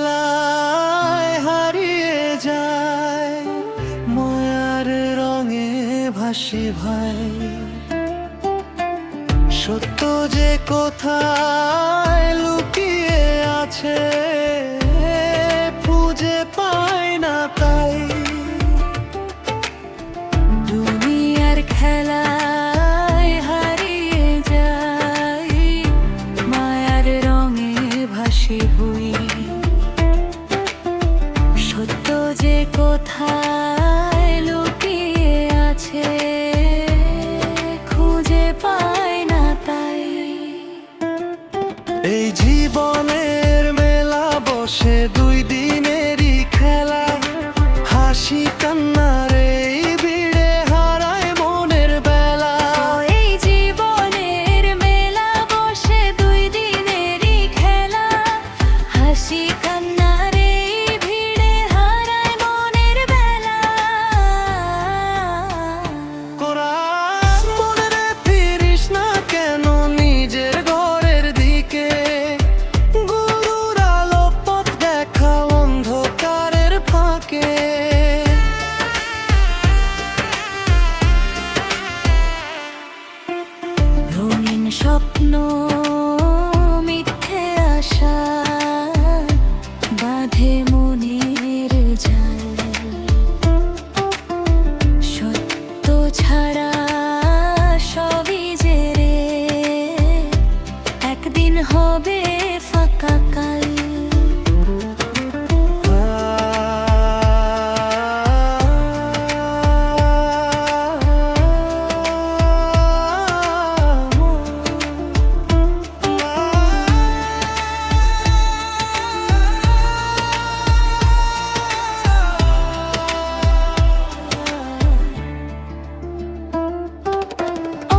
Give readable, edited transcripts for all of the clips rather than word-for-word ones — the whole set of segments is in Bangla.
খেলায় হারিয়ে যায়, মায়ার রঙে ভাসি ভাই। সত্য যে কোথায় লুকিয়ে আছে, খুঁজে পাই না তাই। দুনিয়ার খেলায় হারিয়ে যাই, মায়ার রঙে ভাসি বই। সত্য যে কোথায় লুকিয়ে আছে, খুঁজে পাই না তাই। এই জীবনের মেলা বসে দুই দিনেরই খেলা, হাসি কান্নার এই ভিড়ে হারায় মনের বেলা। এই জীবনের মেলা বসে দুই দিনেরই খেলা, হাসি কান্নার এই ভিড়ে হারায় মনের বেলা। কোরআন মনে রে ফিরিস না কেন নিজের ঘরের দিকে, গুরুর আলো পথ দেখা অন্ধকারের ফাঁকে। রঙিন স্বপ্ন মিথ্যে আশা বাঁধে মনের জাল। সত্য ছাড়া সবই যে রে একদিন হবে ফাঁকা কাল।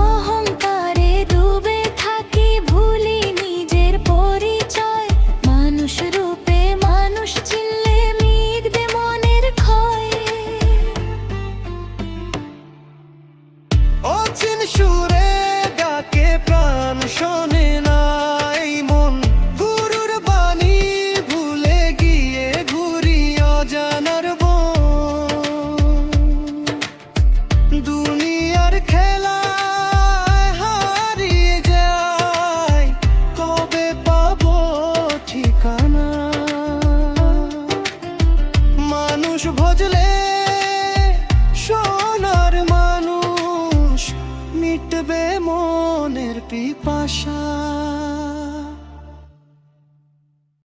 অহংকারে ডুবে থাকি, ভুলি নিজের পরিচয়। মানুষ রূপে মানুষ চিনলে মিটবে মনের ক্ষয়। অচিন সুরে ডাকে প্রাণ শোনে নাই মন, গুরুর বাণী ভুলে গিয়ে ঘুরি অজানার বন। দুনিয়ার খেলায় হারিয়ে যায়, কবে পাবো ঠিকানা। মানুষ ভজলে সোনার মানুষ, মিটবে মনের পিপাসা।